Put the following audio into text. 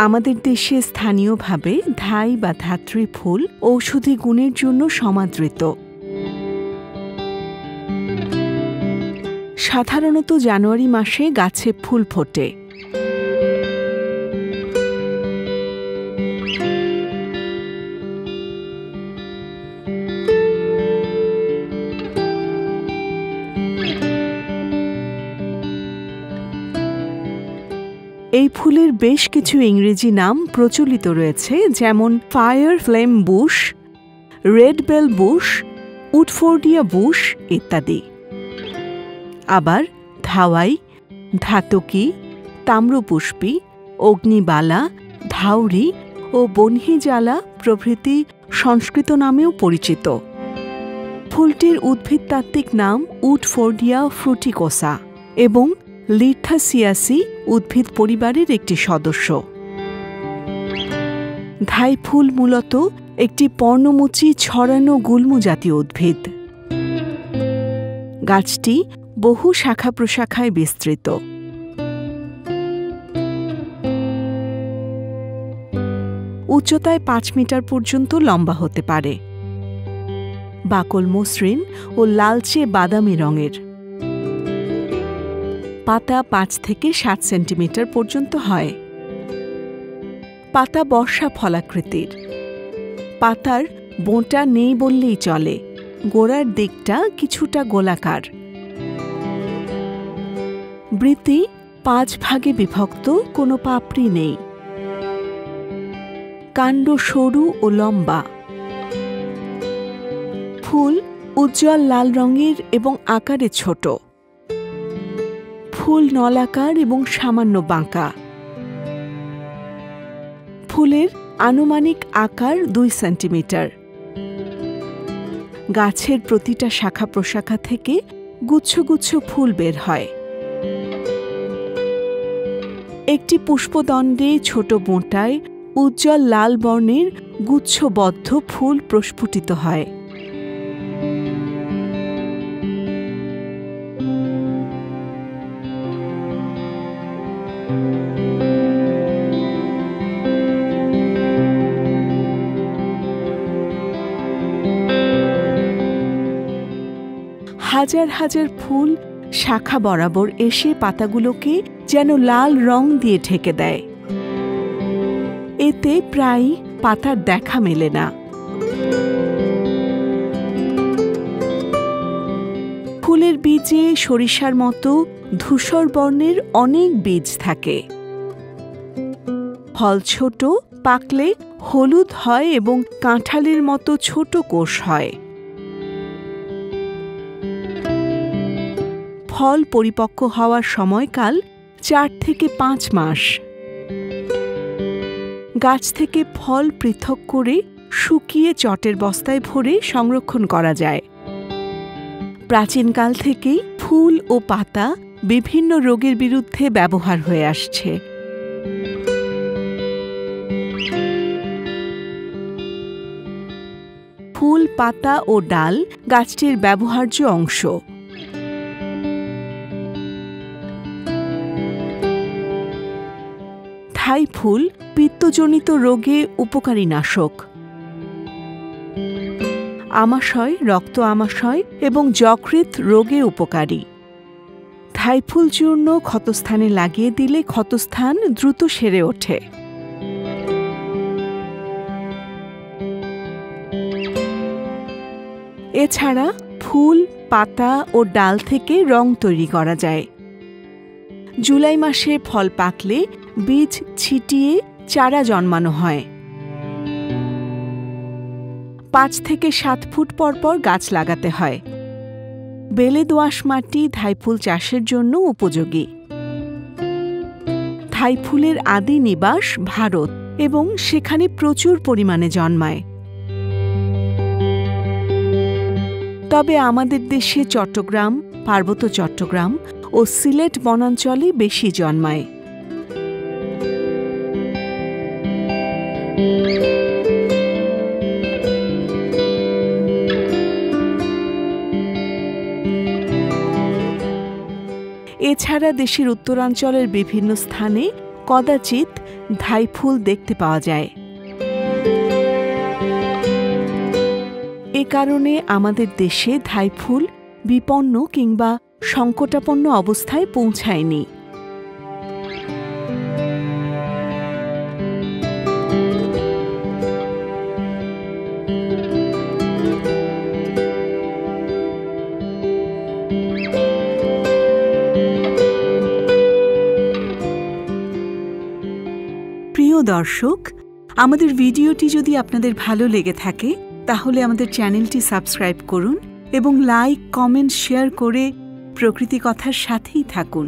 আমাদের দেশে স্থানীয়ভাবে ধাই বা ধাত্রী ফুল ঔষধি গুণের জন্য সমাদৃত। সাধারণত জানুয়ারি মাসে গাছে ফুল ফোটে। এই ফুলের বেশ কিছু ইংরেজি নাম প্রচলিত রয়েছে, যেমন fire flame bush, red bell bush, Woodfordia bush ইত্যাদি। আবার ধাওয়াই, ধাতকি, তাম্রপুষ্পী, অগ্নিবালা, ধাউরি ও বহ্নিজ্বালা প্রভৃতি সংস্কৃত নামেও পরিচিত। ফুলটির উদ্ভিদতাত্ত্বিক নাম উডফোর্ডিয়া ফ্রুটিকোসা এবং লিথাসিয়াসি উদ্ভিদ পরিবারের একটি সদস্য। ধাই ফুল মূলত একটি পর্ণমোচী ছড়ানো গুল্ম জাতীয় উদ্ভিদ। গাছটি বহু শাখা প্রশাখায় বিস্তৃত। উচ্চতায় 5 মিটার পর্যন্ত লম্বা হতে পারে। বাকল মসৃণ ও লালচে বাদামি রঙের। পাতা 5 থেকে 7 সেন্টিমিটার পর্যন্ত হয়। পাতা বর্ষা ফলাকৃতির। পাতার বোঁটা নেই বললেই চলে, গোড়ার দিকটা কিছুটা গোলাকার। বৃতি 5 ভাগে বিভক্ত, কোনো পাপড়ি নেই। কাণ্ড সরু ও লম্বা। ফুল উজ্জ্বল লাল রঙের এবং আকারে ছোট। ফুল নলাকার এবং সামান্য বাঁকা। ফুলের আনুমানিক আকার 2 সেন্টিমিটার। গাছের প্রতিটা শাখা প্রশাখা থেকে গুচ্ছ গুচ্ছ ফুল বের হয়। একটি পুষ্পদণ্ডে ছোট বোঁটায় উজ্জ্বল লাল বর্ণের গুচ্ছবদ্ধ ফুল প্রস্ফুটিত হয়। হাজার হাজার ফুল শাখা বরাবর এসে পাতাগুলোকে যেন লাল রং দিয়ে ঢেকে দেয়। এতে প্রায় পাতার দেখা মেলে না। ফুলের বীজে সরিষার মতো ধূসর বর্ণের অনেক বীজ থাকে। ফল ছোট, পাকলে হলুদ হয় এবং কাঁঠালের মতো ছোট কোষ হয়। ফল পরিপক্ব হওয়ার সময়কাল 4 থেকে 5 মাস। গাছ থেকে ফল পৃথক করে শুকিয়ে চটের বস্তায় ভরে সংরক্ষণ করা যায়। প্রাচীনকাল থেকেই ফুল ও পাতা বিভিন্ন রোগের বিরুদ্ধে ব্যবহার হয়ে আসছে। ফুল, পাতা ও ডাল গাছটির ব্যবহার্য অংশ। ধাই ফুল পিত্তজনিত রোগে উপকারী নাশক। আমাশয়, রক্ত আমাশয় এবং যকৃৎ রোগে উপকারী। ধাই ফুল চূর্ণ ক্ষতস্থানে লাগিয়ে দিলে ক্ষতস্থান দ্রুত সেরে ওঠে। এছাড়া ফুল, পাতা ও ডাল থেকে রং তৈরি করা যায়। জুলাই মাসে ফল পাকলে বীজ ছিটিয়ে চারা জন্মানো হয়। 5 থেকে 7 ফুট পর পর গাছ লাগাতে হয়। বেলে দোআঁশ মাটি ধাইফুল চাষের জন্য উপযোগী। ধাইফুলের আদি নিবাস ভারত এবং সেখানে প্রচুর পরিমাণে জন্মায়। তবে আমাদের দেশে চট্টগ্রাম, পার্বত্য চট্টগ্রাম ও সিলেট বনাঞ্চলে বেশি জন্মায়। এছাড়া দেশের উত্তরাঞ্চলের বিভিন্ন স্থানে কদাচিৎ ধাই ফুল দেখতে পাওয়া যায়। এ কারণে আমাদের দেশে ধাই ফুল বিপন্ন কিংবা সংকটাপন্ন অবস্থায় পৌঁছায়নি। প্রিয় দর্শক, আমাদের ভিডিওটি যদি আপনাদের ভালো লেগে থাকে তাহলে আমাদের চ্যানেলটি সাবস্ক্রাইব করুন এবং লাইক, কমেন্ট, শেয়ার করে প্রকৃতি কথার সাথেই থাকুন।